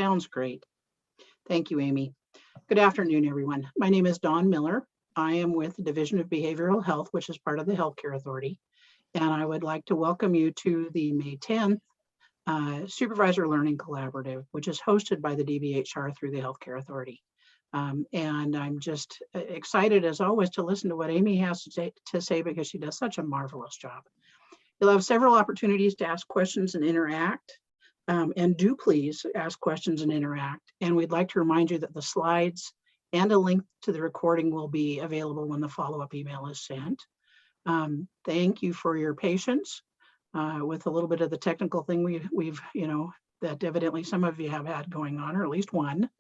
Sounds great. Thank you, Amy. Good afternoon, everyone. My name is Dawn Miller. I am with the Division of Behavioral Health, which is part of the Healthcare Authority. And I would like to welcome you to the May 10th Supervisor Learning Collaborative, which is hosted by the DBHR through the Healthcare Authority. And I'm just excited, as always, to listen to what Amy has to say because she does such a marvelous job. You'll have several opportunities to ask questions and interact. And do please ask questions and interact. And we'd like to remind you that the slides and a link to the recording will be available when the follow-up email is sent. Thank you for your patience with a little bit of the technical thing we've that evidently some of you have had going on, or at least one.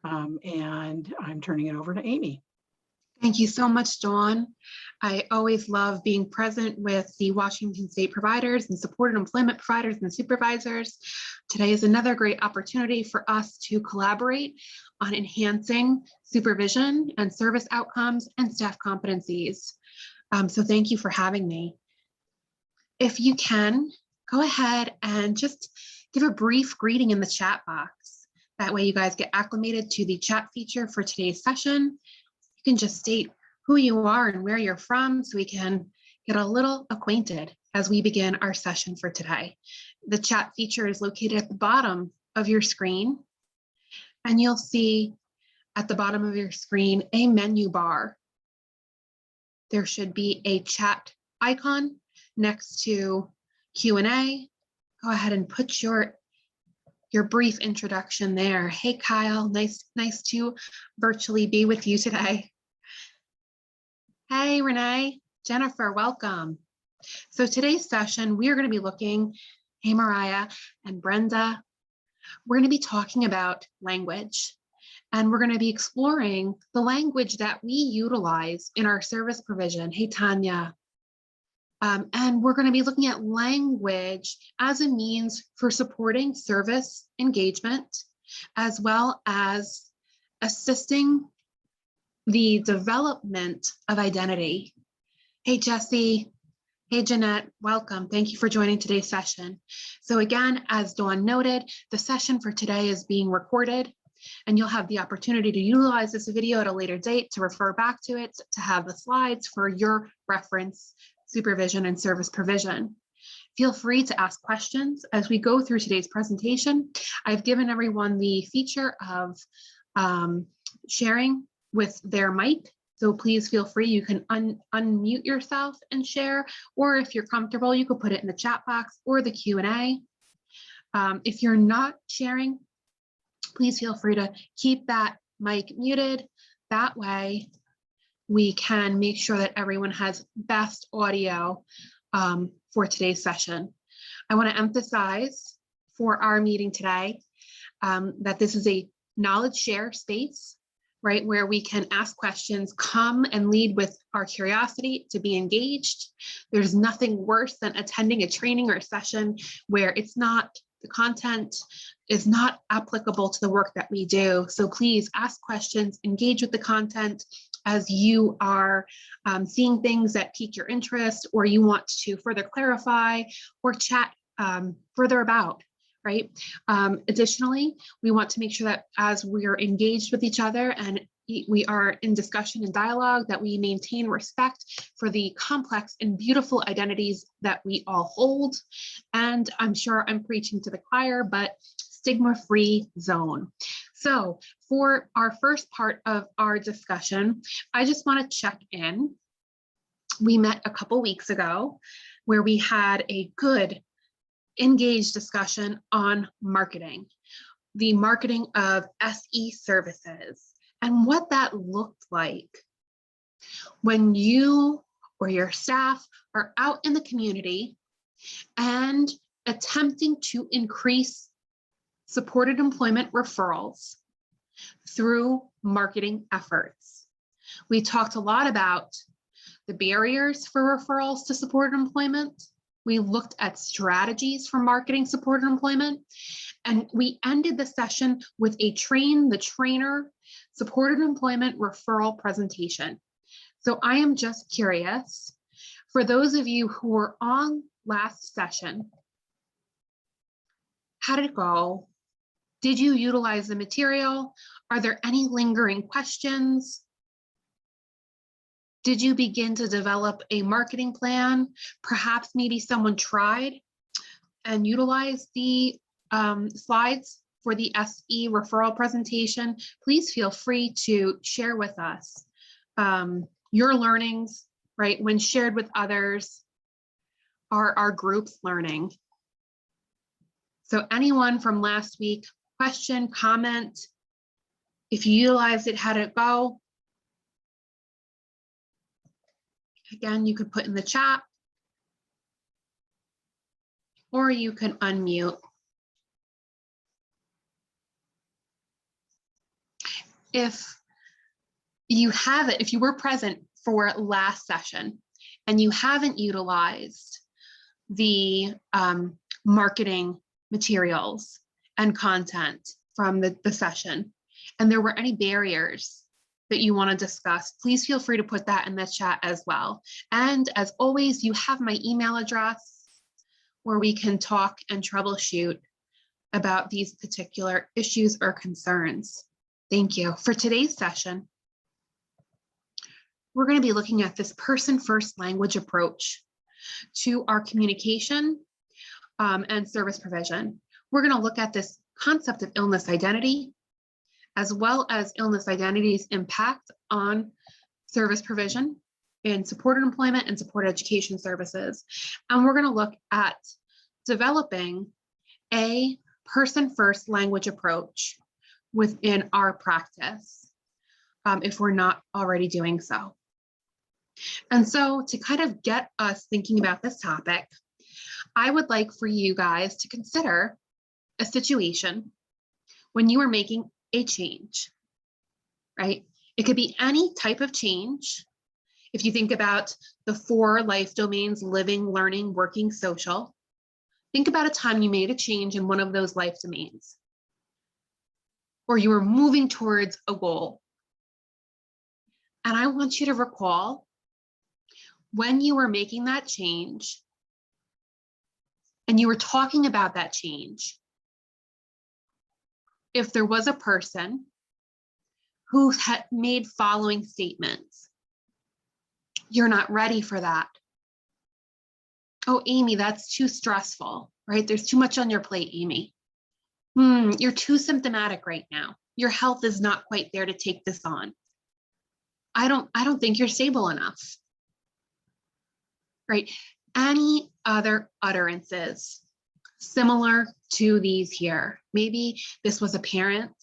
And I'm turning it over to Amy. Thank you so much, Dawn. I always love being present with the Washington State providers and supported employment providers and supervisors. Today is another great opportunity for us to collaborate on enhancing supervision and service outcomes and staff competencies. So thank you for having me. If you can, go ahead and just give a brief greeting in the chat box. That way you guys get acclimated to the chat feature for today's session. You can just state who you are and where you're from so we can get a little acquainted as we begin our session for today. The chat feature is located at the bottom of your screen, and you'll see at the bottom of your screen a menu bar. There should be a chat icon next to Q&A. Go ahead and put your brief introduction there. Hey, Kyle, nice to virtually be with you today. Hey, Renee, Jennifer, welcome. So today's session, we are going to be looking, hey, Mariah and Brenda, we're going to be talking about language, and we're going to be exploring the language that we utilize in our service provision. Hey, Tanya. And we're going to be looking at language as a means for supporting service engagement, as well as assisting the development of identity. Hey, Jesse. Hey, Jeanette. Welcome. Thank you for joining today's session. So again, as Dawn noted, the session for today is being recorded, and you'll have the opportunity to utilize this video at a later date to refer back to it, to have the slides for your reference, supervision and service provision. Feel free to ask questions as we go through today's presentation. I've given everyone the feature of sharing with their mic, so please feel free. You can unmute yourself and share, or if you're comfortable, you could put it in the chat box or the Q&A. If you're not sharing, please feel free to keep that mic muted. That way, we can make sure that everyone has best audio for today's session. I want to emphasize for our meeting today that this is a knowledge share space, right, where we can ask questions, come and lead with our curiosity to be engaged. There's nothing worse than attending a training or a session where it's not, the content is not applicable to the work that we do. So please ask questions, engage with the content as you are seeing things that pique your interest, or you want to further clarify or chat further about, right? Additionally, we want to make sure that as we are engaged with each other and we are in discussion and dialogue, that we maintain respect for the complex and beautiful identities that we all hold. And I'm sure I'm preaching to the choir, but stigma-free zone. So for our first part of our discussion, I just want to check in. We met a couple weeks ago where we had a good, engaged discussion on marketing, the marketing of SE services, and what that looked like when you or your staff are out in the community and attempting to increase supported employment referrals through marketing efforts. We talked a lot about the barriers for referrals to supported employment. We looked at strategies for marketing supported employment, and we ended the session with a train the trainer supported employment referral presentation. So I am just curious, for those of you who were on last session, how did it go? Did you utilize the material? Are there any lingering questions? Did you begin to develop a marketing plan? Perhaps maybe someone tried and utilized the slides for the SE referral presentation. Please feel free to share with us your learnings, right? When shared with others, are our groups learning? So anyone from last week, question, comment, if you utilized it, how did it go? Again, you could put in the chat, or you can unmute. If you haven't, if you were present for last session and you haven't utilized the marketing materials and content from the session, and there were any barriers that you want to discuss, please feel free to put that in the chat as well. And as always, you have my email address where we can talk and troubleshoot about these particular issues or concerns. Thank you. For today's session, we're going to be looking at this person-first language approach to our communication and service provision. We're going to look at this concept of illness identity, as well as illness identity's impact on service provision in supported employment and supported education services. And we're going to look at developing a person-first language approach within our practice, if we're not already doing so. And so to kind of get us thinking about this topic, I would like for you guys to consider a situation when you are making a change, right? It could be any type of change. If you think about the 4 life domains: living, learning, working, social, think about a time you made a change in one of those life domains, or you were moving towards a goal. And I want you to recall when you were making that change and you were talking about that change, if there was a person who had made following statements: you're not ready for that. Oh, Amy, that's too stressful, right? There's too much on your plate, Amy. You're too symptomatic right now. Your health is not quite there to take this on. I don't think you're stable enough, right? Any other utterances similar to these here? Maybe this was a parent,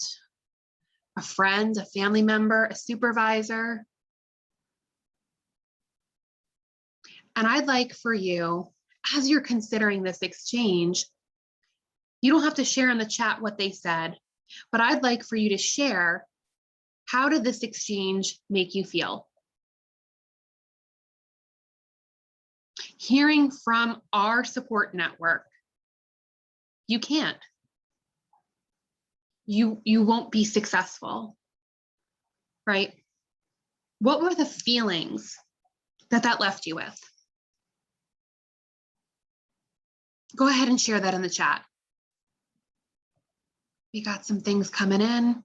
a friend, a family member, a supervisor. And I'd like for you, as you're considering this exchange, you don't have to share in the chat what they said, but I'd like for you to share, how did this exchange make you feel? Hearing from our support network, you can't. You won't be successful, right? What were the feelings that left you with? Go ahead and share that in the chat. We got some things coming in.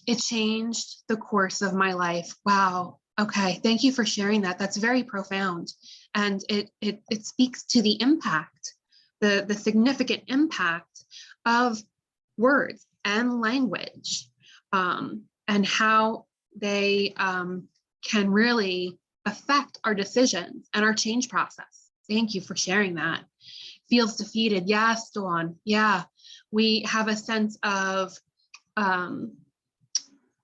It changed the course of my life. Wow. Okay. Thank you for sharing that. That's very profound. And it speaks to the impact, the significant impact of words and language, and how they can really affect our decisions and our change process. Thank you for sharing that. Feels defeated. Yes, Dawn. Yeah, we have a sense of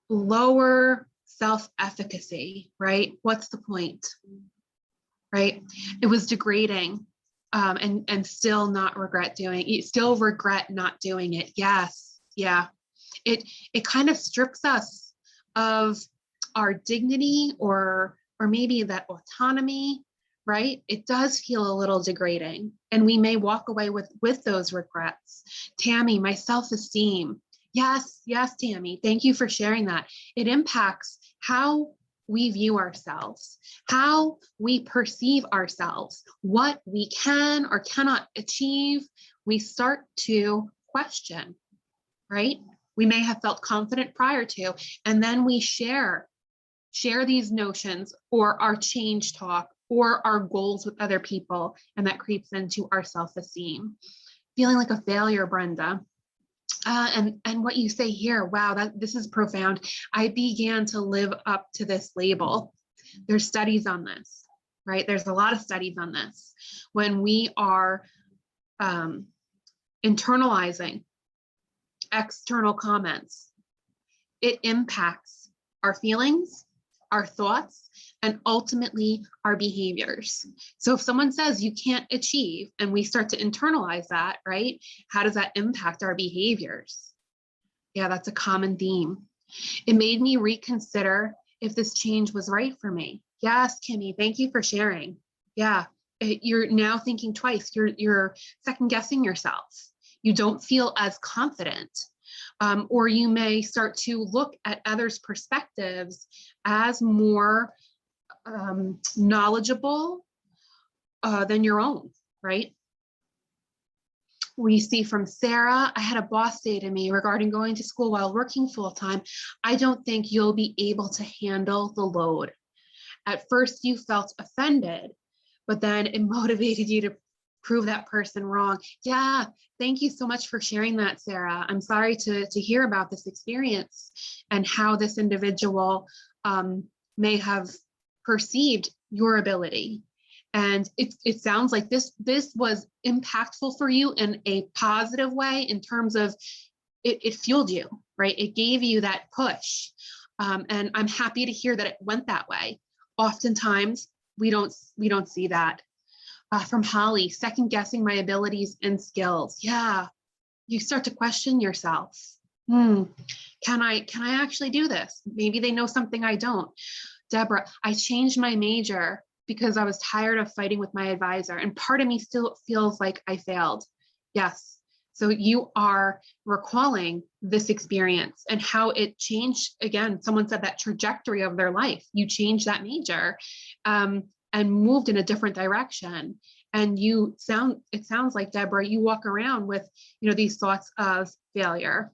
lower self-efficacy, right? What's the point, right? It was degrading, and still not regret doing it. Still regret not doing it. Yes, yeah. It kind of strips us of our dignity or maybe that autonomy, right? It does feel a little degrading, and we may walk away with those regrets. Tammy, my self-esteem. Yes, Tammy, thank you for sharing that. It impacts how we view ourselves, how we perceive ourselves, what we can or cannot achieve. We start to question, right? We may have felt confident prior to, and then we share these notions or our change talk or our goals with other people, and that creeps into our self-esteem. Feeling like a failure, Brenda. And what you say here, wow, this is profound. I began to live up to this label. There's studies on this, right? There's a lot of studies on this. When we are internalizing external comments, it impacts our feelings, our thoughts, and ultimately our behaviors. So if someone says you can't achieve and we start to internalize that, right? How does that impact our behaviors? Yeah, that's a common theme. It made me reconsider if this change was right for me. Yes, Kimmy, thank you for sharing. Yeah, you're now thinking twice. You're second guessing yourself. You don't feel as confident. Or you may start to look at others' perspectives as more knowledgeable than your own, right? We see from Sarah, I had a boss say to me regarding going to school while working full-time, I don't think you'll be able to handle the load. At first you felt offended, but then it motivated you to prove that person wrong. Yeah, thank you so much for sharing that, Sarah. I'm sorry to hear about this experience and how this individual may have perceived your ability. And it sounds like this was impactful for you in a positive way in terms of it fueled you, right? It gave you that push. And I'm happy to hear that it went that way. Oftentimes we don't see that. From Holly, second guessing my abilities and skills. Yeah, you start to question yourself. Can I actually do this? Maybe they know something I don't. Deborah, I changed my major because I was tired of fighting with my advisor, and part of me still feels like I failed. Yes. So you are recalling this experience and how it changed. Again, someone said that trajectory of their life. You changed that major and moved in a different direction. And it sounds like, Deborah, you walk around with, these thoughts of failure.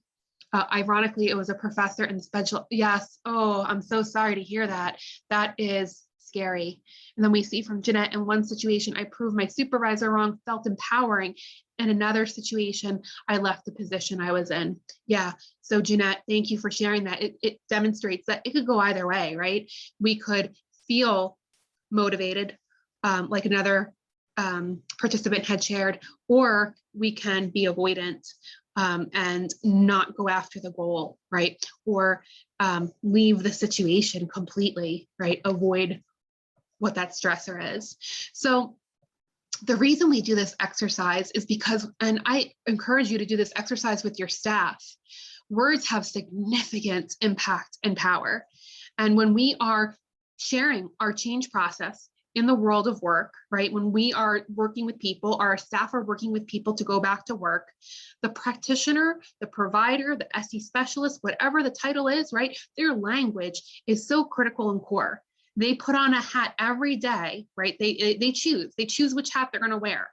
Ironically, it was a professor in special. Yes. Oh, I'm so sorry to hear that. That is scary. And then we see from Jeanette, in one situation, I proved my supervisor wrong, felt empowering. In another situation, I left the position I was in. Yeah. So Jeanette, thank you for sharing that. It demonstrates that it could go either way, right? We could feel motivated, like another participant had shared, or we can be avoidant and not go after the goal, right? Or leave the situation completely, right? Avoid what that stressor is. So the reason we do this exercise is because, and I encourage you to do this exercise with your staff, words have significant impact and power. And when we are sharing our change process in the world of work, right? When we are working with people, our staff are working with people to go back to work, the practitioner, the provider, the SE specialist, whatever the title is, right? Their language is so critical and core. They put on a hat every day, right? They choose which hat they're going to wear.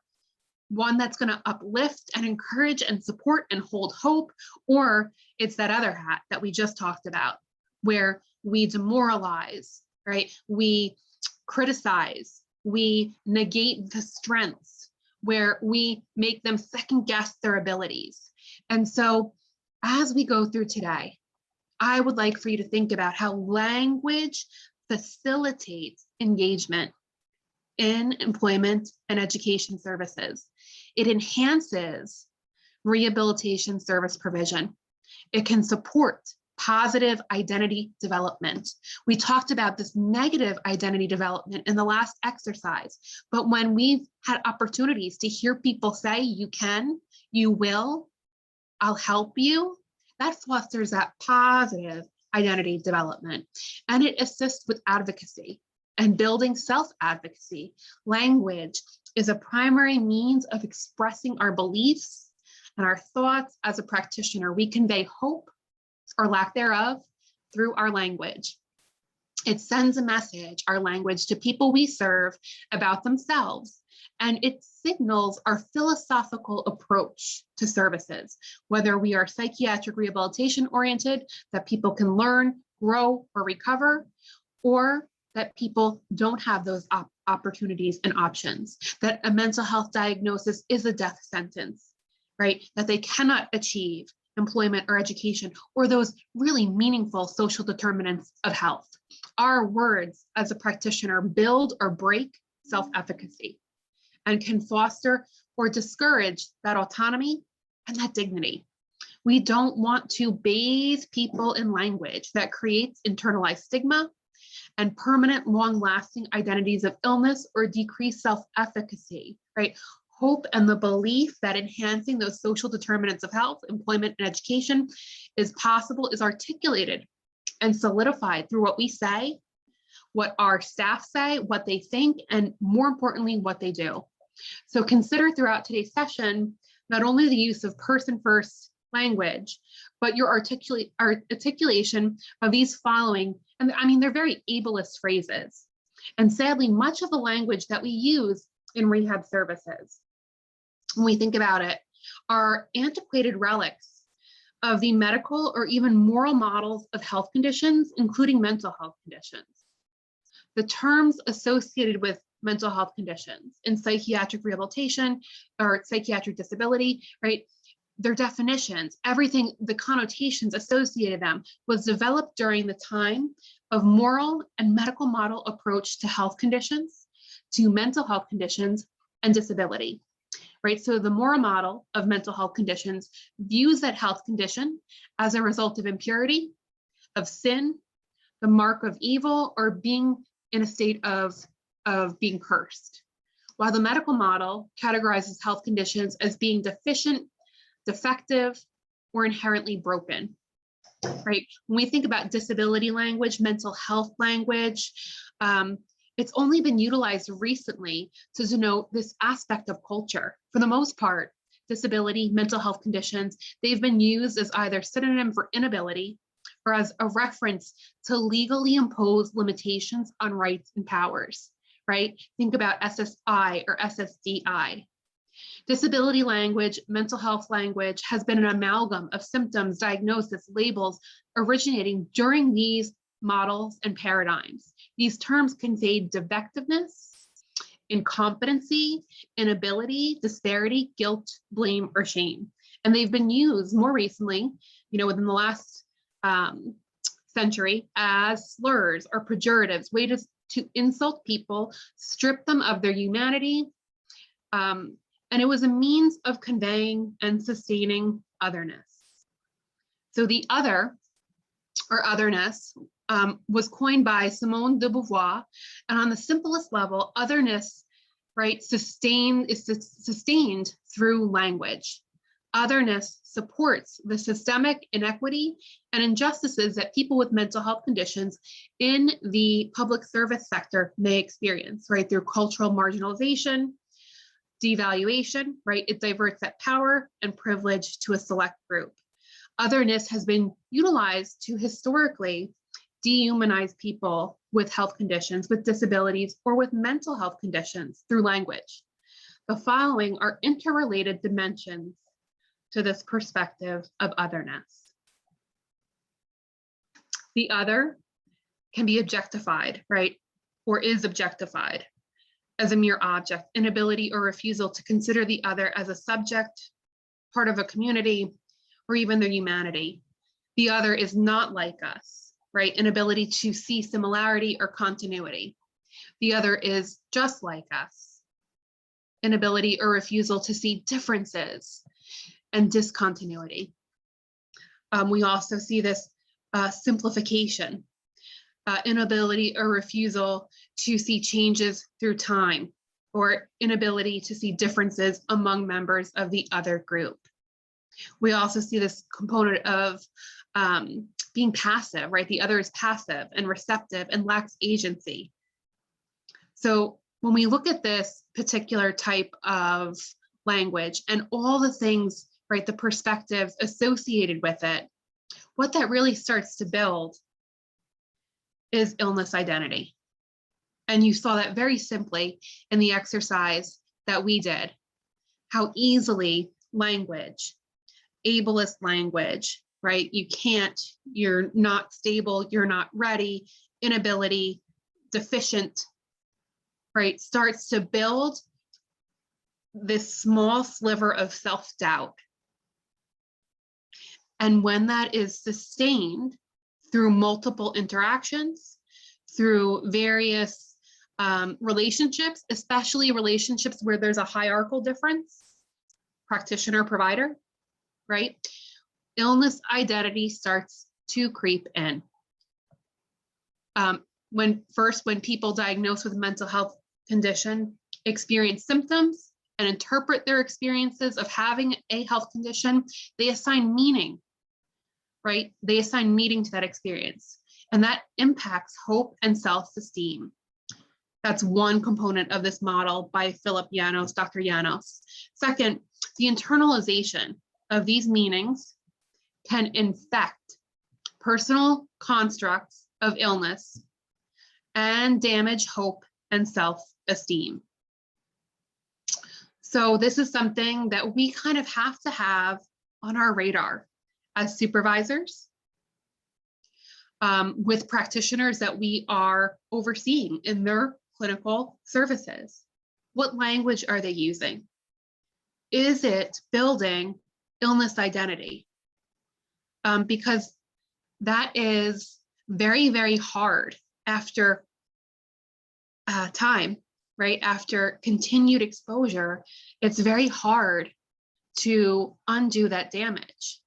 One that's going to uplift and encourage and support and hold hope, or it's that other hat that we just talked about, where we demoralize, right? We criticize, we negate the strengths, where we make them second guess their abilities. And so as we go through today, I would like for you to think about how language facilitates engagement in employment and education services. It enhances rehabilitation service provision. It can support positive identity development. We talked about this negative identity development in the last exercise, but when we've had opportunities to hear people say, you can, you will, I'll help you, that fosters that positive identity development. And it assists with advocacy and building self-advocacy. Language is a primary means of expressing our beliefs and our thoughts. As a practitioner, we convey hope or lack thereof through our language. It sends a message, our language, to people we serve about themselves, and it signals our philosophical approach to services, whether we are psychiatric rehabilitation oriented, that people can learn, grow, or recover, or that people don't have those opportunities and options, that a mental health diagnosis is a death sentence, right? That they cannot achieve employment or education or those really meaningful social determinants of health. Our words as a practitioner build or break self-efficacy and can foster or discourage that autonomy and that dignity. We don't want to bathe people in language that creates internalized stigma and permanent, long-lasting identities of illness or decreased self-efficacy, right? Hope and the belief that enhancing those social determinants of health, employment, and education is possible is articulated and solidified through what we say, what our staff say, what they think, and more importantly, what they do. So consider throughout today's session, not only the use of person-first language, but your articulation of these following, and I mean, they're very ableist phrases. And sadly, much of the language that we use in rehab services, when we think about it, are antiquated relics of the medical or even moral models of health conditions, including mental health conditions. The terms associated with mental health conditions in psychiatric rehabilitation or psychiatric disability, right? Their definitions, everything, the connotations associated with them was developed during the time of moral and medical model approach to health conditions, to mental health conditions, and disability, right? So the moral model of mental health conditions views that health condition as a result of impurity, of sin, the mark of evil, or being in a state of being cursed. While the medical model categorizes health conditions as being deficient, defective, or inherently broken, right? When we think about disability language, mental health language, it's only been utilized recently to denote this aspect of culture. For the most part, disability, mental health conditions, they've been used as either synonym for inability or as a reference to legally imposed limitations on rights and powers, right? Think about SSI or SSDI. Disability language, mental health language has been an amalgam of symptoms, diagnosis, labels originating during these models and paradigms. These terms convey defectiveness, incompetency, inability, disparity, guilt, blame, or shame. And they've been used more recently, within the last century as slurs or pejoratives, ways to insult people, strip them of their humanity, and it was a means of conveying and sustaining otherness. So the other, or otherness, was coined by Simone de Beauvoir, and on the simplest level, otherness, right, is sustained through language. Otherness supports the systemic inequity and injustices that people with mental health conditions in the public service sector may experience, right, through cultural marginalization, devaluation, right? It diverts that power and privilege to a select group. Otherness has been utilized to historically dehumanize people with health conditions, with disabilities, or with mental health conditions through language. The following are interrelated dimensions to this perspective of otherness. The other can be objectified, right? Or is objectified as a mere object, inability or refusal to consider the other as a subject, part of a community, or even their humanity. The other is not like us, right? Inability to see similarity or continuity. The other is just like us. Inability or refusal to see differences and discontinuity. We also see this simplification, inability or refusal to see changes through time, or inability to see differences among members of the other group. We also see this component of being passive, right? The other is passive and receptive and lacks agency. So when we look at this particular type of language and all the things, right, the perspectives associated with it, what that really starts to build is illness identity. And you saw that very simply in the exercise that we did, how easily language, ableist language, right? You can't, you're not stable, you're not ready, inability, deficient, right? Starts to build this small sliver of self-doubt. And when that is sustained through multiple interactions, through various relationships, especially relationships where there's a hierarchical difference, practitioner, provider, right? Illness identity starts to creep in. When people diagnosed with a mental health condition experience symptoms and interpret their experiences of having a health condition, they assign meaning, right? They assign meaning to that experience, and that impacts hope and self-esteem. That's one component of this model by Philip Janos, Dr. Janos. Second, the internalization of these meanings can infect personal constructs of illness and damage hope and self-esteem. So this is something that we kind of have to have on our radar as supervisors, with practitioners that we are overseeing in their clinical services. What language are they using? Is it building illness identity? Because that is very, very hard after time, right? After continued exposure, it's very hard to undo that damage.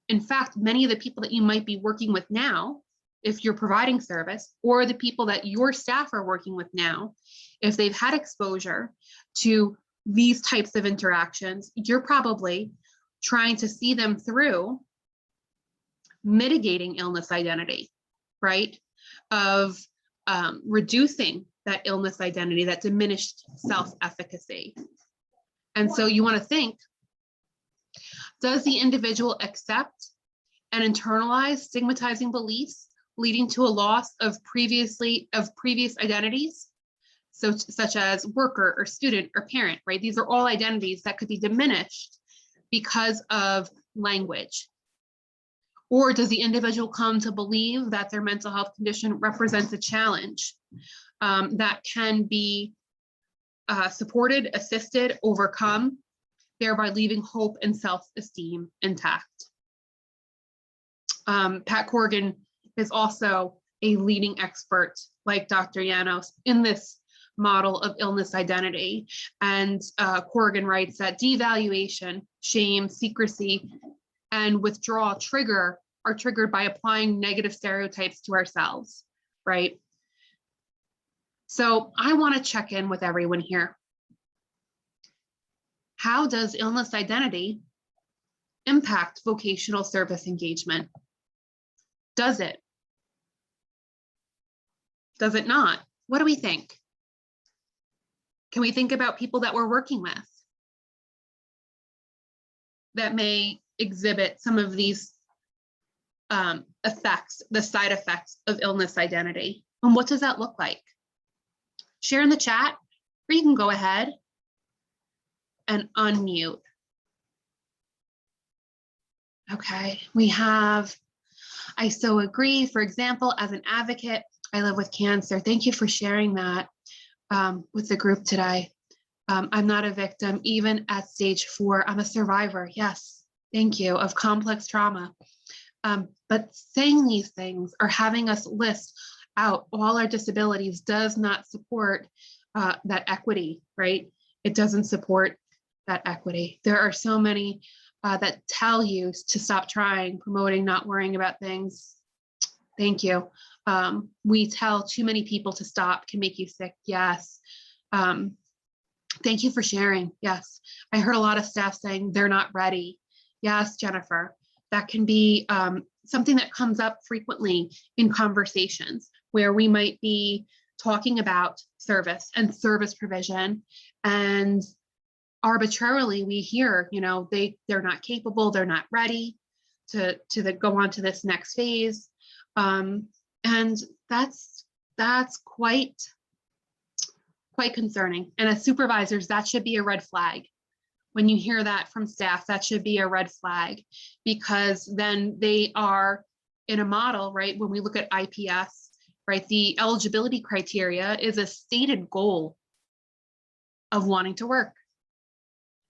In fact, many of the people that you might be working with now, if you're providing service, or the people that your staff are working with now, if they've had exposure to these types of interactions, you're probably trying to see them through mitigating illness identity, right? Of reducing that illness identity, that diminished self-efficacy. And so you want to think, does the individual accept and internalize stigmatizing beliefs leading to a loss of previous identities? So such as worker or student or parent, right? These are all identities that could be diminished because of language. Or does the individual come to believe that their mental health condition represents a challenge that can be supported, assisted, overcome, thereby leaving hope and self-esteem intact? Pat Corrigan is also a leading expert, like Dr. Janos, in this model of illness identity. And Corrigan writes that devaluation, shame, secrecy, and withdrawal are triggered by applying negative stereotypes to ourselves, right? So I want to check in with everyone here. How does illness identity impact vocational service engagement? Does it? Does it not? What do we think? Can we think about people that we're working with that may exhibit some of these effects, the side effects of illness identity? And what does that look like? Share in the chat, or you can go ahead and unmute. Okay, we have, I so agree. For example, as an advocate, I live with cancer. Thank you for sharing that with the group today. I'm not a victim, even at stage 4. I'm a survivor. Yes, thank you, of complex trauma. But saying these things or having us list out all our disabilities does not support that equity, right? It doesn't support that equity. There are so many that tell you to stop trying, promoting, not worrying about things. Thank you. We tell too many people to stop, can make you sick. Yes. Thank you for sharing. Yes. I heard a lot of staff saying they're not ready. Yes, Jennifer, that can be something that comes up frequently in conversations where we might be talking about service and service provision, and arbitrarily we hear, you know, they're not capable, they're not ready to go on to this next phase. And that's quite concerning. And as supervisors, that should be a red flag. When you hear that from staff, that should be a red flag, because then they are in a model, right? When we look at IPS, right, the eligibility criteria is a stated goal of wanting to work.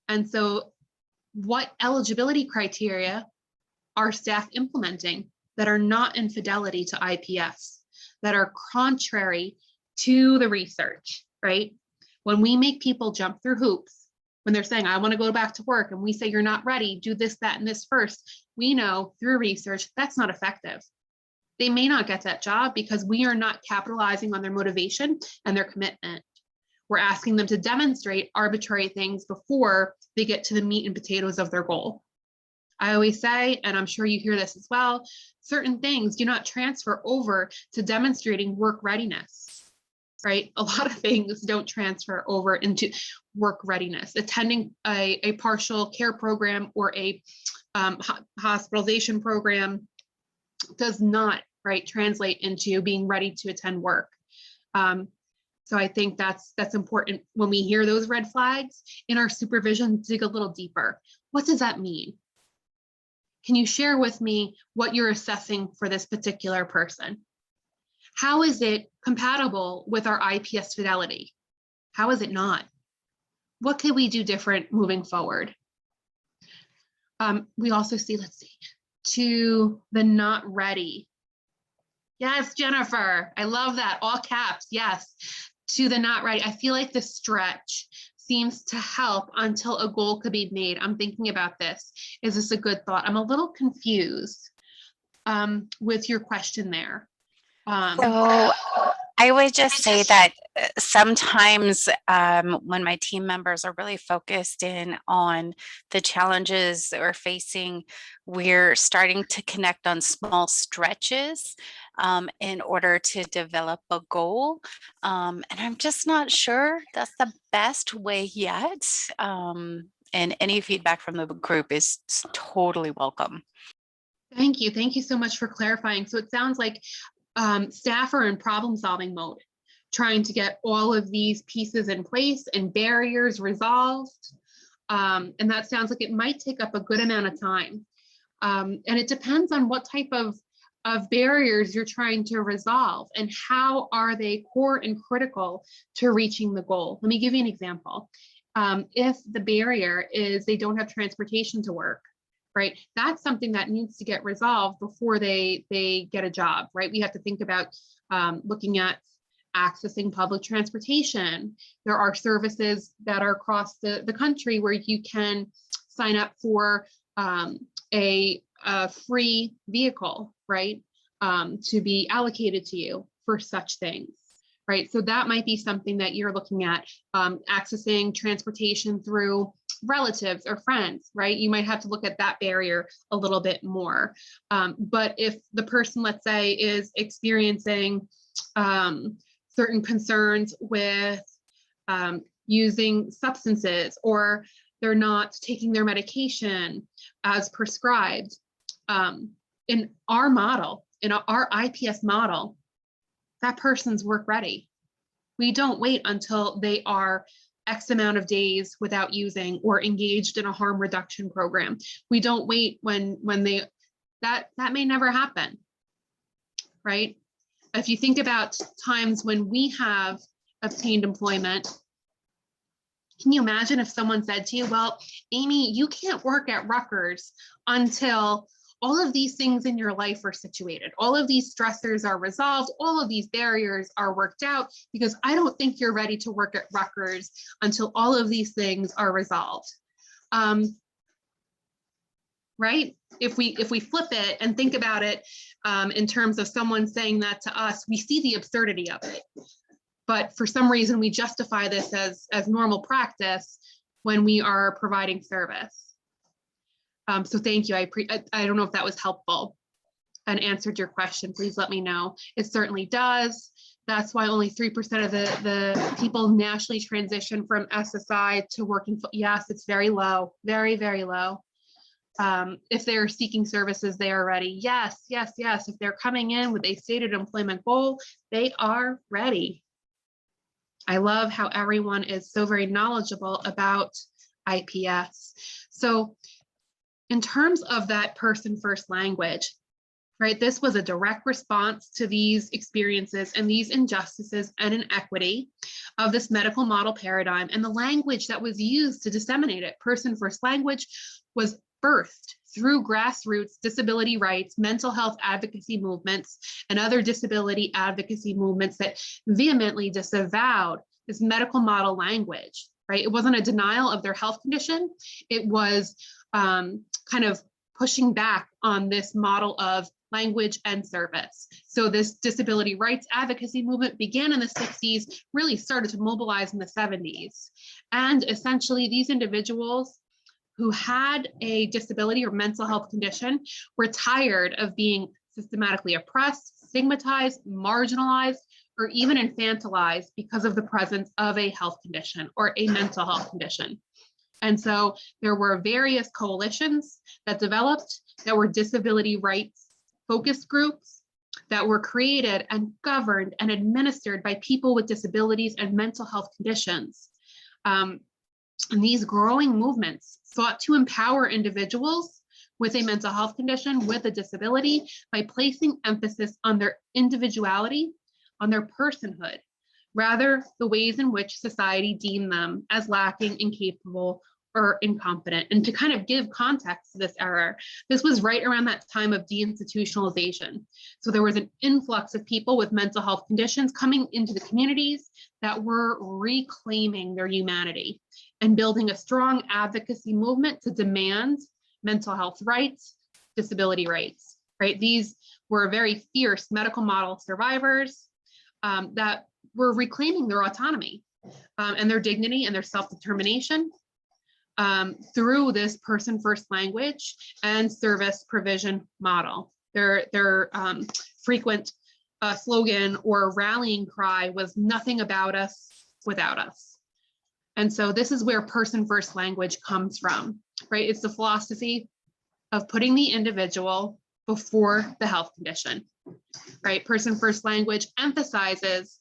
And so what eligibility criteria are staff implementing that are not in fidelity to IPS, that are contrary to the research, right? When we make people jump through hoops, when they're saying, I want to go back to work, and we say, you're not ready, do this, that, and this first, we know through research that's not effective. They may not get that job because we are not capitalizing on their motivation and their commitment. We're asking them to demonstrate arbitrary things before they get to the meat and potatoes of their goal. I always say, and I'm sure you hear this as well, certain things do not transfer over to demonstrating work readiness, right? A lot of things don't transfer over into work readiness. Attending a partial care program or a hospitalization program does not, right, translate into being ready to attend work. So I think that's important. When we hear those red flags in our supervision, dig a little deeper. What does that mean? Can you share with me what you're assessing for this particular person? How is it compatible with our IPS fidelity? How is it not? What could we do different moving forward? We also see, let's see, to the not ready. Yes, Jennifer, I love that, all caps, yes. To the not ready, I feel like the stretch seems to help until a goal could be made. I'm thinking about this. Is this a good thought? I'm a little confused with your question there. So I would just say that sometimes when my team members are really focused in on the challenges that we're facing, we're starting to connect on small stretches in order to develop a goal. And I'm just not sure that's the best way yet. And any feedback from the group is totally welcome. Thank you. Thank you so much for clarifying. So it sounds like staff are in problem solving mode, trying to get all of these pieces in place and barriers resolved. And that sounds like it might take up a good amount of time. And it depends on what type of barriers you're trying to resolve and how are they core and critical to reaching the goal. Let me give you an example. If the barrier is they don't have transportation to work, right? That's something that needs to get resolved before they get a job, right? We have to think about looking at accessing public transportation. There are services that are across the country where you can sign up for a free vehicle, right? To be allocated to you for such things, right? So that might be something that you're looking at, accessing transportation through relatives or friends, right? You might have to look at that barrier a little bit more. But if the person, let's say, is experiencing certain concerns with using substances, or they're not taking their medication as prescribed, in our model, in our IPS model, that person's work ready. We don't wait until they are X amount of days without using or engaged in a harm reduction program. We don't wait when they, that may never happen, right? If you think about times when we have obtained employment, can you imagine if someone said to you, well, Amy, you can't work at Rutgers until all of these things in your life are situated. All of these stressors are resolved. All of these barriers are worked out, because I don't think you're ready to work at Rutgers until all of these things are resolved. Right? If we flip it and think about it in terms of someone saying that to us, we see the absurdity of it. But for some reason, we justify this as normal practice when we are providing service. So thank you. I don't know if that was helpful and answered your question. Please let me know. It certainly does. That's why only 3% of the people nationally transition from SSI to working. Yes, it's very low, very, very low. If they're seeking services, they are ready. Yes, yes, yes. If they're coming in with a stated employment goal, they are ready. I love how everyone is so very knowledgeable about IPS. So in terms of that person first language, right, this was a direct response to these experiences and these injustices and inequity of this medical model paradigm, and the language that was used to disseminate it. Person first language was birthed through grassroots disability rights, mental health advocacy movements, and other disability advocacy movements that vehemently disavowed this medical model language, right? It wasn't a denial of their health condition. It was kind of pushing back on this model of language and service. So this disability rights advocacy movement began in the 60s, really started to mobilize in the 70s. And essentially these individuals who had a disability or mental health condition were tired of being systematically oppressed, stigmatized, marginalized, or even infantilized because of the presence of a health condition or a mental health condition. And so there were various coalitions that developed that were disability rights focus groups that were created and governed and administered by people with disabilities and mental health conditions. And these growing movements sought to empower individuals with a mental health condition, with a disability, by placing emphasis on their individuality, on their personhood, rather the ways in which society deemed them as lacking, incapable, or incompetent. And to kind of give context to this era, this was right around that time of deinstitutionalization. So there was an influx of people with mental health conditions coming into the communities that were reclaiming their humanity and building a strong advocacy movement to demand mental health rights, disability rights, right? These were very fierce medical model survivors that were reclaiming their autonomy and their dignity and their self-determination through this person first language and service provision model. Their frequent slogan or rallying cry was "nothing about us without us." And so this is where person first language comes from, right? It's the philosophy of putting the individual before the health condition, right? Person first language emphasizes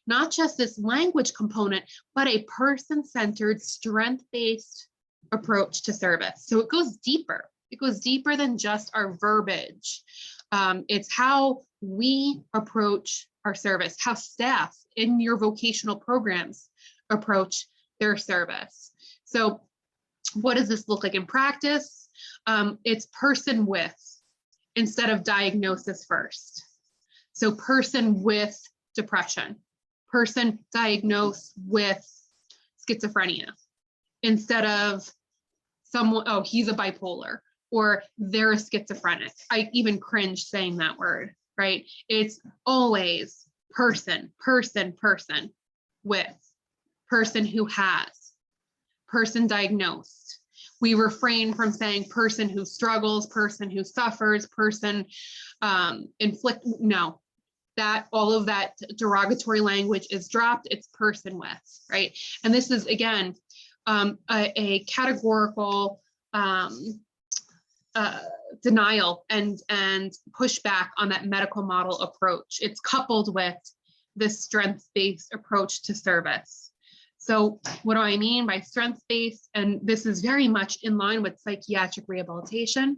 not just this language component, but a person-centered, strength-based approach to service. So it goes deeper. It goes deeper than just our verbiage. It's how we approach our service, how staff in your vocational programs approach their service. So what does this look like in practice? It's person with instead of diagnosis first. So person with depression, person diagnosed with schizophrenia, instead of someone, oh, he's a bipolar, or they're a schizophrenic. I even cringe saying that word, right? It's always person, person, person with, person who has, person diagnosed. We refrain from saying person who struggles, person who suffers, person no, that all of that derogatory language is dropped. It's person with, right? And this is, again, a categorical denial and pushback on that medical model approach. It's coupled with this strengths-based approach to service. So what do I mean by strengths-based? And this is very much in line with psychiatric rehabilitation,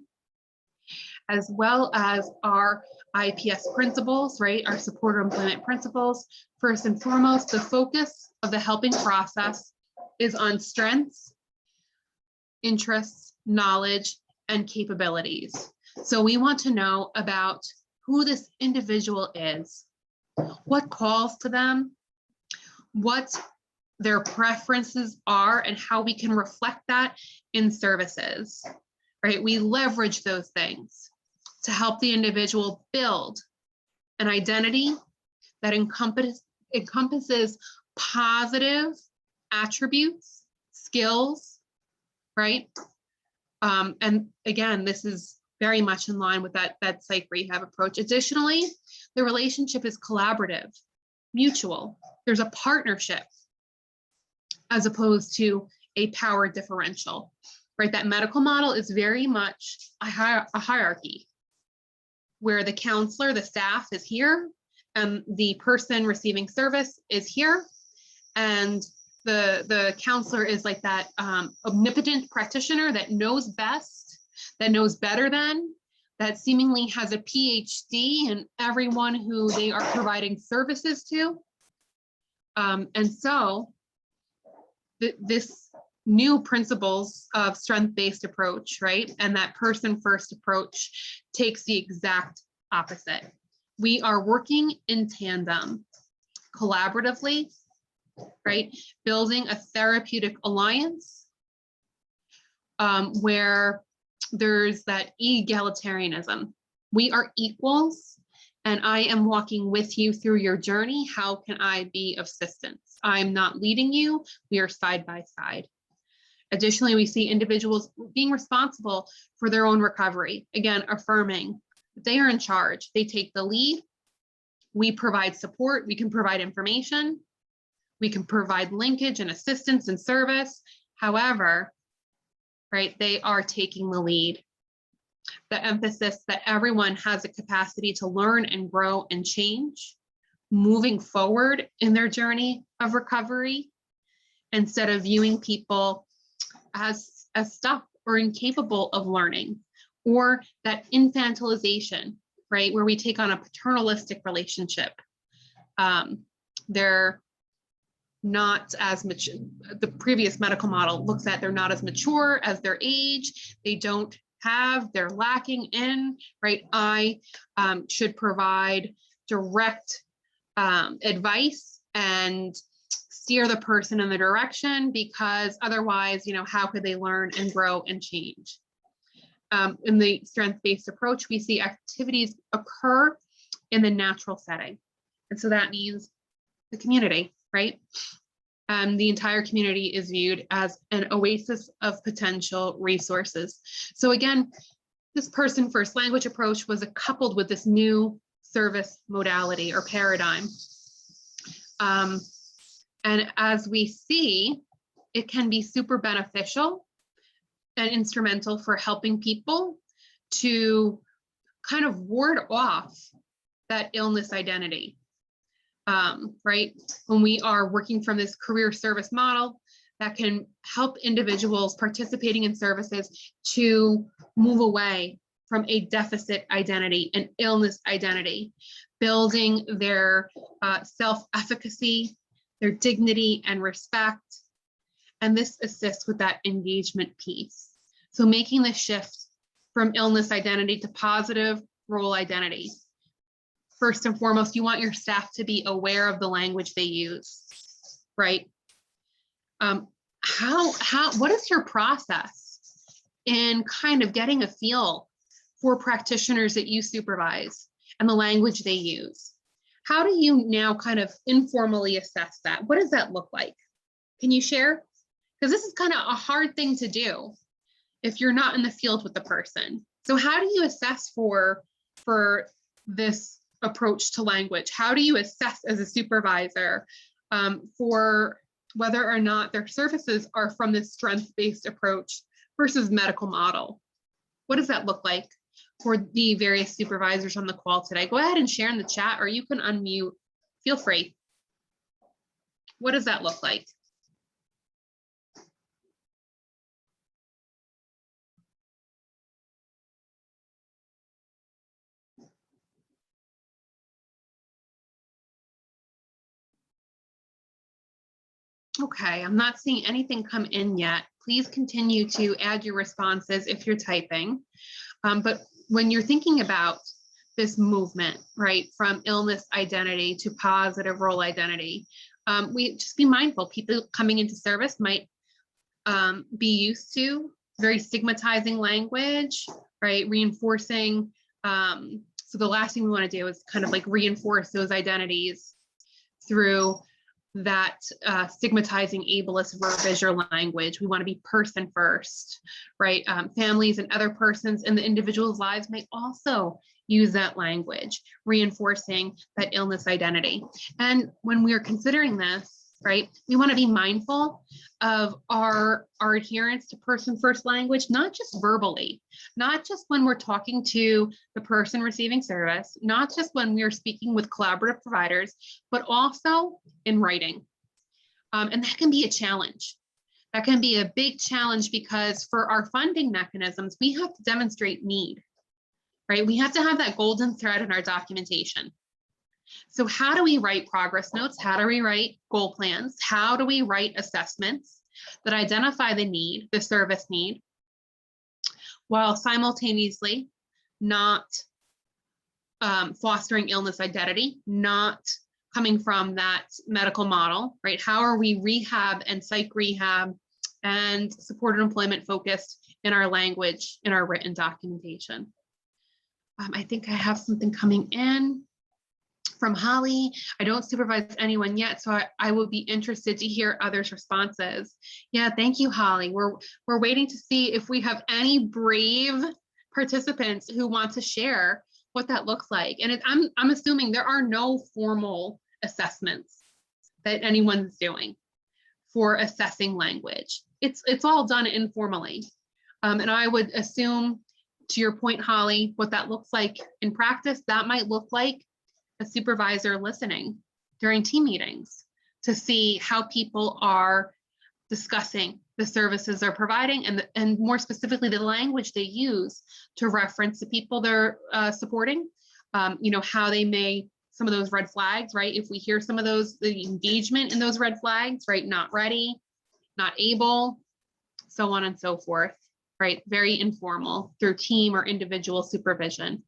as well as our IPS principles, right? Our supporter employment principles. First and foremost, the focus of the helping process is on strengths, interests, knowledge, and capabilities. So we want to know about who this individual is, what calls to them, what their preferences are, and how we can reflect that in services, right? We leverage those things to help the individual build an identity that encompasses positive attributes, skills, right? And again, this is very much in line with that psych rehab approach. Additionally, the relationship is collaborative, mutual. There's a partnership as opposed to a power differential. right? That medical model is very much a hierarchy where the counselor, the staff is here, and the person receiving service is here. And the counselor is like that omnipotent practitioner that knows best, that knows better than, that seemingly has a PhD in everyone who they are providing services to. And so this new principles of strength-based approach, right? And that person-first approach takes the exact opposite. We are working in tandem, collaboratively, right? Building a therapeutic alliance where there's that egalitarianism. We are equals, and I am walking with you through your journey. How can I be of assistance? I'm not leading you. We are side by side. Additionally, we see individuals being responsible for their own recovery. Again, affirming that they are in charge. They take the lead. We provide support. We can provide information. We can provide linkage and assistance and service. However, right, they are taking the lead. The emphasis that everyone has a capacity to learn and grow and change, moving forward in their journey of recovery, instead of viewing people as stuck or incapable of learning, or that infantilization, right, where we take on a paternalistic relationship. They're not as much, the previous medical model looks at they're not as mature as their age, they don't have, they're lacking in, right? I should provide direct advice and steer the person in the direction, because otherwise, you know, how could they learn and grow and change? In the strength-based approach, we see activities occur in the natural setting. And so that means the community, right? The entire community is viewed as an oasis of potential resources. So again, this person-first language approach was coupled with this new service modality or paradigm. And as we see, it can be super beneficial and instrumental for helping people to kind of ward off that illness identity. Right? When we are working from this career service model, that can help individuals participating in services to move away from a deficit identity, an illness identity, building their self-efficacy, their dignity and respect. And this assists with that engagement piece. So making the shift from illness identity to positive role identity. First and foremost, you want your staff to be aware of the language they use, right? What is your process in kind of getting a feel for practitioners that you supervise and the language they use? How do you now kind of informally assess that? What does that look like? Can you share? Because this is kind of a hard thing to do if you're not in the field with the person. So how do you assess for this approach to language? How do you assess as a supervisor for whether or not their services are from this strength-based approach versus medical model? What does that look like for the various supervisors on the call today? Go ahead and share in the chat, or you can unmute. Feel free. What does that look like? Okay, I'm not seeing anything come in yet. Please continue to add your responses if you're typing. But when you're thinking about this movement, right, from illness identity to positive role identity, we just be mindful. People coming into service might be used to very stigmatizing language, right, reinforcing. So the last thing we want to do is kind of like reinforce those identities through that stigmatizing ableist verbiage or language. We want to be person first, right? Families and other persons in the individual's lives may also use that language, reinforcing that illness identity. And when we are considering this, right? We want to be mindful of our adherence to person first language, not just verbally, not just when we're talking to the person receiving service, not just when we are speaking with collaborative providers, but also in writing. And that can be a challenge. That can be a big challenge because for our funding mechanisms, we have to demonstrate need, right? We have to have that golden thread in our documentation. So how do we write progress notes? How do we write goal plans? How do we write assessments that identify the need, the service need, while simultaneously not fostering illness identity, not coming from that medical model, right? How are we rehab and psych rehab and supported employment focused in our language, in our written documentation? I think I have something coming in from Holly. I don't supervise anyone yet, so I will be interested to hear others' responses. Yeah, thank you, Holly. We're waiting to see if we have any brave participants who want to share what that looks like. And I'm assuming there are no formal assessments that anyone's doing for assessing language. It's all done informally. And I would assume, to your point, Holly, what that looks like in practice, that might look like a supervisor listening during team meetings to see how people are discussing the services they're providing and more specifically the language they use to reference the people they're supporting, how they may, some of those red flags, right? If we hear some of those, the engagement in those red flags, right? Not ready, not able, so on and so forth, right? Very informal through team or individual supervision.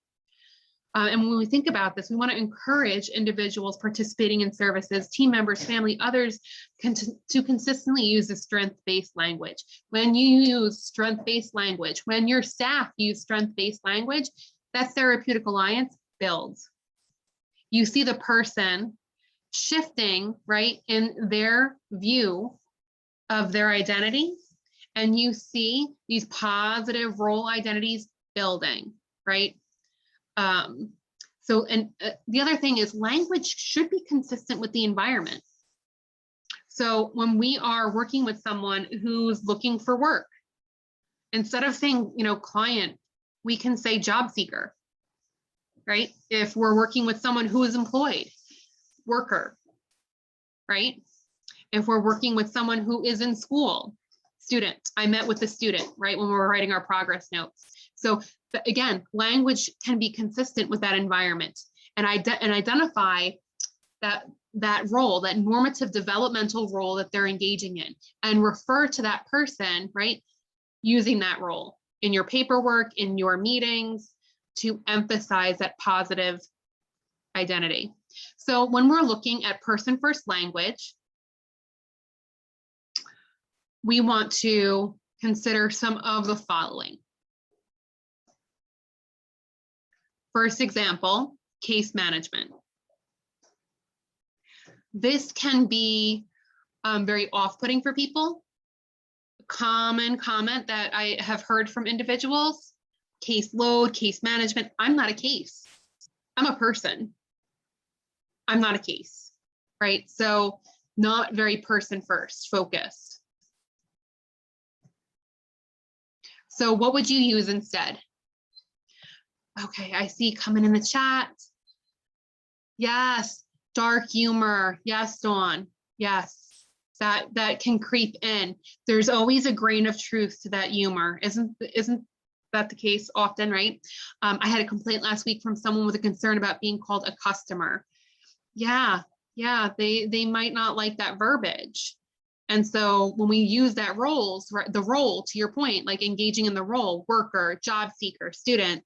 And when we think about this, we want to encourage individuals participating in services, team members, family, others to consistently use the strength-based language. When you use strength-based language, when your staff use strength-based language, that therapeutic alliance builds. You see the person shifting, right, in their view of their identity, and you see these positive role identities building, right? The other thing is language should be consistent with the environment. So when we are working with someone who's looking for work, instead of saying, client, we can say job seeker, right? If we're working with someone who is employed, worker, right? If we're working with someone who is in school, student, I met with the student, right? When we were writing our progress notes. So again, language can be consistent with that environment and identify that role, that normative developmental role that they're engaging in, and refer to that person, right? Using that role in your paperwork, in your meetings, to emphasize that positive identity. So when we're looking at person first language, we want to consider some of the following. First example, case management. This can be very off-putting for people. Common comment that I have heard from individuals, caseload, case management. I'm not a case. I'm a person. I'm not a case, right? So not very person first focused. So what would you use instead? Okay, I see coming in the chat. Yes, dark humor. Yes, Dawn. Yes, that can creep in. There's always a grain of truth to that humor. Isn't that the case often, right? I had a complaint last week from someone with a concern about being called a customer. Yeah, they might not like that verbiage. And so when we use that roles, right, the role, to your point, like engaging in the role, worker, job seeker, student,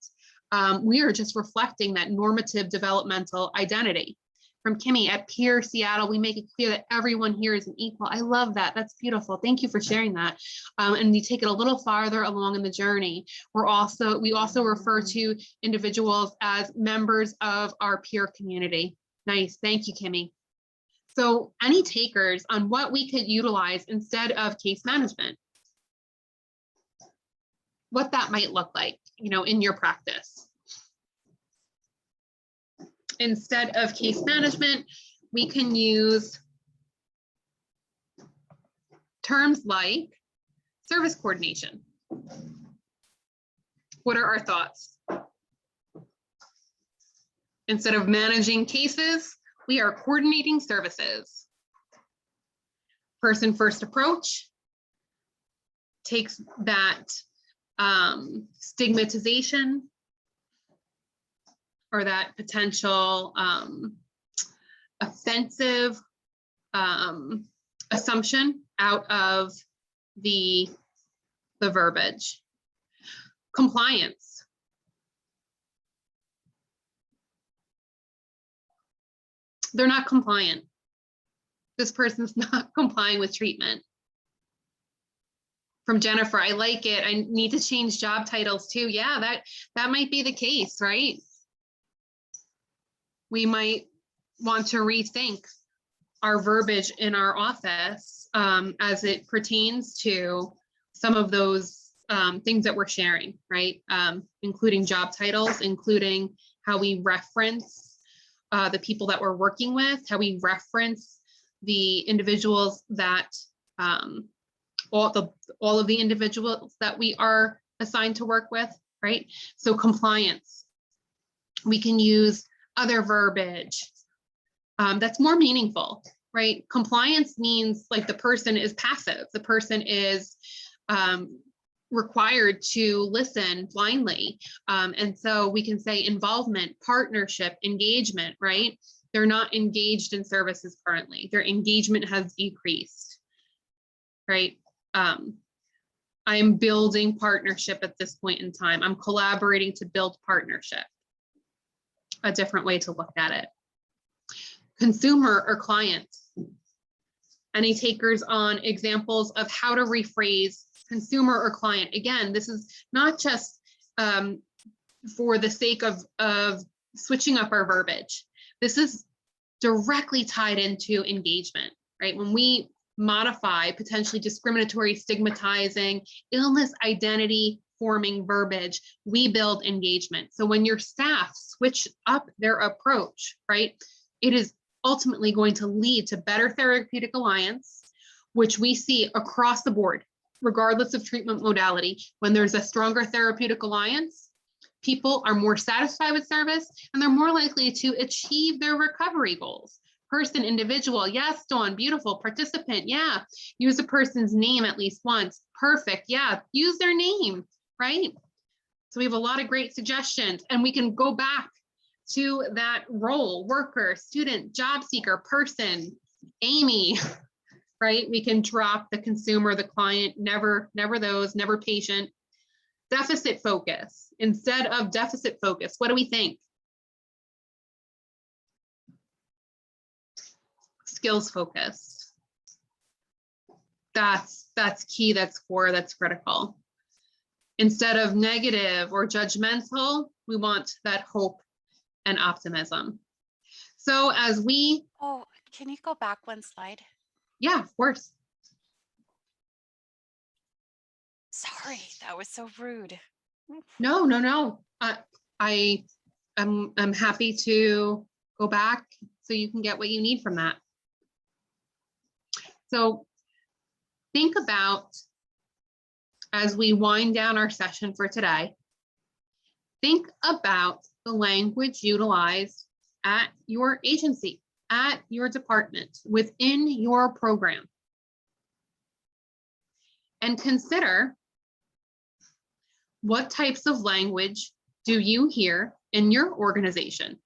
we are just reflecting that normative developmental identity. From Kimmy at Peer Seattle, we make it clear that everyone here is an equal. I love that. That's beautiful. Thank you for sharing that. And we take it a little farther along in the journey. We also refer to individuals as members of our peer community. Nice. Thank you, Kimmy. So any takers on what we could utilize instead of case management? What that might look like, in your practice. Instead of case management, we can use terms like service coordination. What are our thoughts? Instead of managing cases, we are coordinating services. Person-first approach takes that stigmatization or that potential offensive assumption out of the verbiage. Compliance. They're not compliant. This person's not complying with treatment. From Jennifer, I like it. I need to change job titles too. Yeah, that might be the case, right? We might want to rethink our verbiage in our office as it pertains to some of those things that we're sharing, right? Including job titles, including how we reference the people that we're working with, how we reference the individuals that all of the individuals that we are assigned to work with, right? So compliance, we can use other verbiage that's more meaningful, right? Compliance means like the person is passive, the person is required to listen blindly. And so we can say involvement, partnership, engagement, right? They're not engaged in services currently. Their engagement has decreased, right? I'm building partnership at this point in time. I'm collaborating to build partnership. A different way to look at it. Consumer or client. Any takers on examples of how to rephrase consumer or client? Again, this is not just for the sake of switching up our verbiage. This is directly tied into engagement, right? When we modify potentially discriminatory, stigmatizing, illness identity forming verbiage, we build engagement. So when your staff switch up their approach, right, it is ultimately going to lead to better therapeutic alliance, which we see across the board, regardless of treatment modality. When there's a stronger therapeutic alliance, people are more satisfied with service and they're more likely to achieve their recovery goals. Person, individual, yes, Dawn, beautiful. Participant, yeah. Use a person's name at least once. Perfect, yeah. Use their name, right? So we have a lot of great suggestions and we can go back to that role, worker, student, job seeker, person, Amy, right? We can drop the consumer, the client, never those, never patient. Deficit focus. Instead of deficit focus, what do we think? Skills focused. That's key, that's core, that's critical. Instead of negative or judgmental, we want that hope and optimism. So as we... Oh, can you go back one slide? Yeah, of course. Sorry, that was so rude. No. I'm happy to go back so you can get what you need from that. So think about, as we wind down our session for today, think about the language utilized at your agency, at your department, within your program. And consider what types of language do you hear in your organization?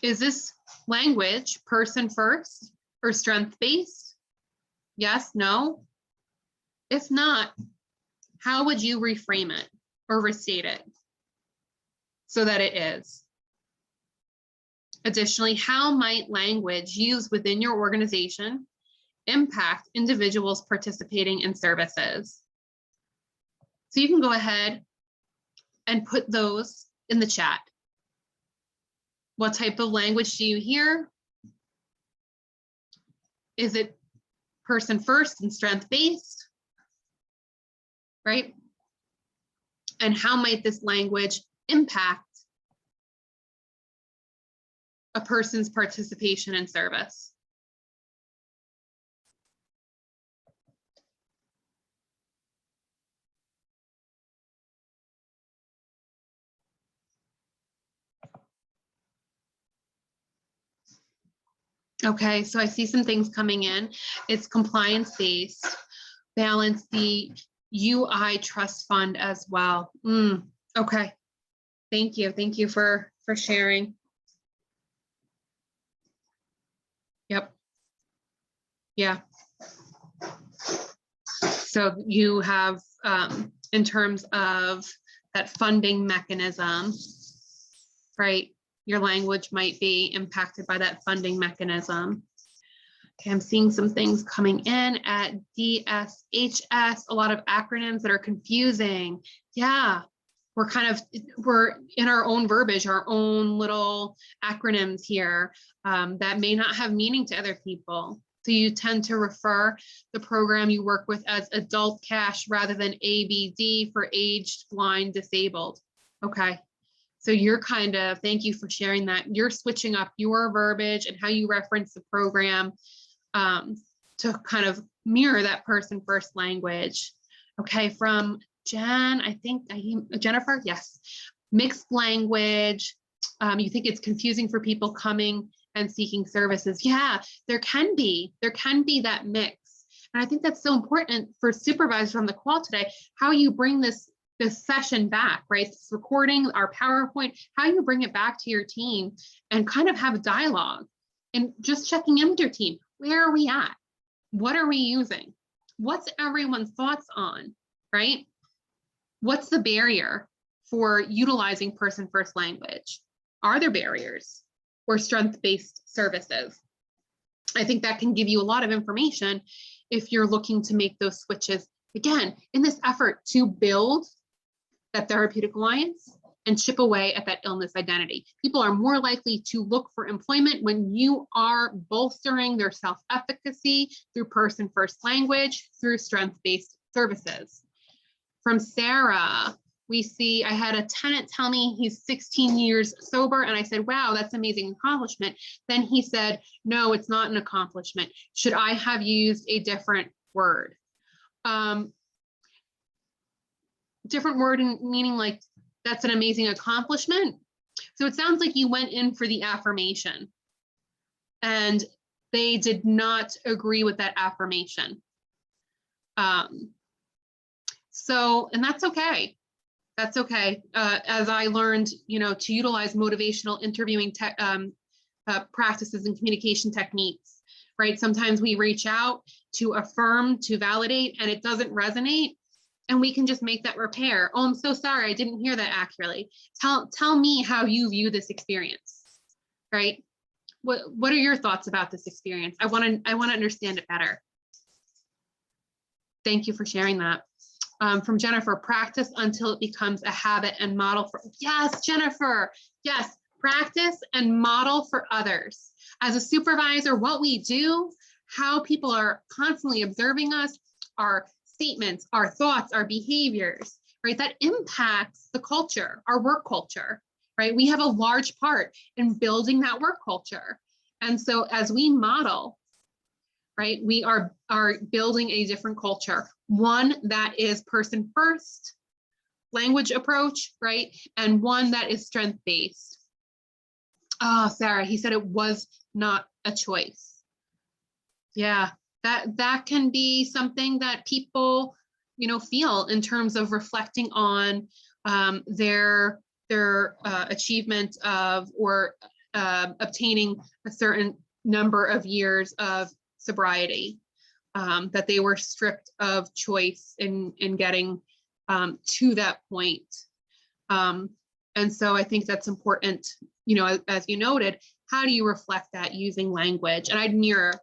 Is this language person first or strength-based? Yes, no? If not, how would you reframe it or restate it so that it is? Additionally, how might language used within your organization impact individuals participating in services? So you can go ahead and put those in the chat. What type of language do you hear? Is it person first and strength-based? Right? And how might this language impact a person's participation in service? Okay, so I see some things coming in. It's compliance-based, balance the UI trust fund as well. Okay, thank you. Thank you for sharing. Yep. Yeah. So you have, in terms of that funding mechanism, right? Your language might be impacted by that funding mechanism. Okay, I'm seeing some things coming in at DSHS, a lot of acronyms that are confusing. Yeah, we're in our own verbiage, our own little acronyms here that may not have meaning to other people. So you tend to refer the program you work with as adult cash rather than ABD for aged, blind, disabled. Okay. So you're thank you for sharing that. You're switching up your verbiage and how you reference the program to kind of mirror that person first language. Okay, from Jen, I think Jennifer, yes. Mixed language. You think it's confusing for people coming and seeking services. Yeah, there can be that mix. And I think that's so important for supervisors on the call today, how you bring this session back, right? This recording, our PowerPoint, how you bring it back to your team and kind of have a dialogue and just checking in with your team. Where are we at? What are we using? What's everyone's thoughts on, right? What's the barrier for utilizing person first language? Are there barriers or strength-based services? I think that can give you a lot of information if you're looking to make those switches, again, in this effort to build that therapeutic alliance and chip away at that illness identity. People are more likely to look for employment when you are bolstering their self-efficacy through person first language, through strength-based services. From Sarah, we see, I had a tenant tell me he's 16 years sober, and I said, wow, that's an amazing accomplishment. Then he said, no, it's not an accomplishment. Should I have used a different word? Different word meaning like, that's an amazing accomplishment. So it sounds like you went in for the affirmation and they did not agree with that affirmation. So, and that's okay. That's okay. As I learned, to utilize motivational interviewing practices and communication techniques, right? Sometimes we reach out to affirm, to validate, and it doesn't resonate. And we can just make that repair. Oh, I'm so sorry, I didn't hear that accurately. Tell me how you view this experience, right? What are your thoughts about this experience? I want to understand it better. Thank you for sharing that. From Jennifer, practice until it becomes a habit and model for, yes, Jennifer, yes, practice and model for others. As a supervisor, what we do, how people are constantly observing us, our statements, our thoughts, our behaviors, right? That impacts the culture, our work culture, right? We have a large part in building that work culture. And so as we model, right, we are building a different culture, one that is person first language approach, right? And one that is strength-based. Oh, Sarah, he said it was not a choice. Yeah. That can be something that people, feel in terms of reflecting on their achievement of or obtaining a certain number of years of sobriety, that they were stripped of choice in getting to that point. And so I think that's important, as you noted. How do you reflect that using language? And I'd mirror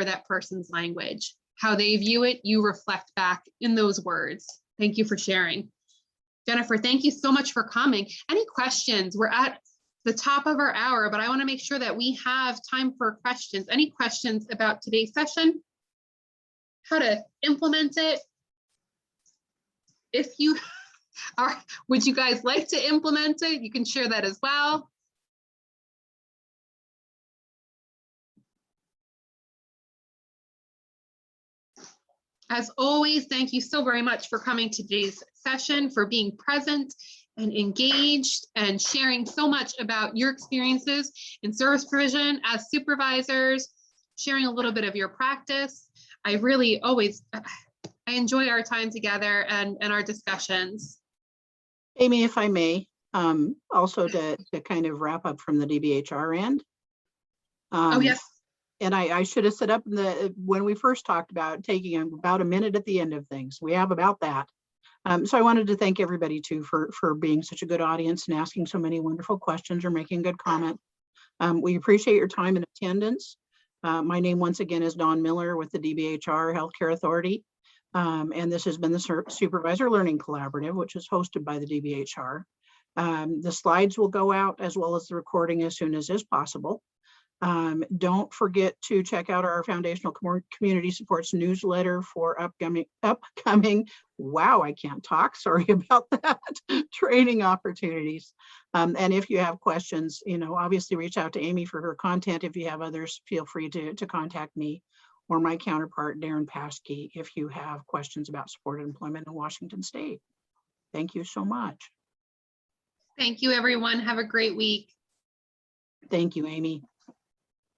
that person's language. How they view it, you reflect back in those words. Thank you for sharing. Jennifer, thank you so much for coming. Any questions? We're at the top of our hour, but I want to make sure that we have time for questions. Any questions about today's session? How to implement it? If you are, would you guys like to implement it? You can share that as well. As always, thank you so very much for coming to today's session, for being present and engaged and sharing so much about your experiences in service provision as supervisors, sharing a little bit of your practice. I really always, I enjoy our time together and our discussions. Amy, if I may, also to kind of wrap up from the DBHR end. Oh, yes. And I should have set up when we first talked about taking about a minute at the end of things. We have about that. So I wanted to thank everybody too for being such a good audience and asking so many wonderful questions or making good comments. We appreciate your time and attendance. My name once again is Dawn Miller with the DBHR Healthcare Authority. And this has been the Supervisor Learning Collaborative, which is hosted by the DBHR. The slides will go out as well as the recording as soon as is possible. Don't forget to check out our Foundational Community Supports newsletter for upcoming, wow, I can't talk, sorry about that, training opportunities. And if you have questions, obviously reach out to Amy for her content. If you have others, feel free to contact me or my counterpart, Darren Paskey, if you have questions about supported employment in Washington State. Thank you so much. Thank you, everyone. Have a great week. Thank you, Amy.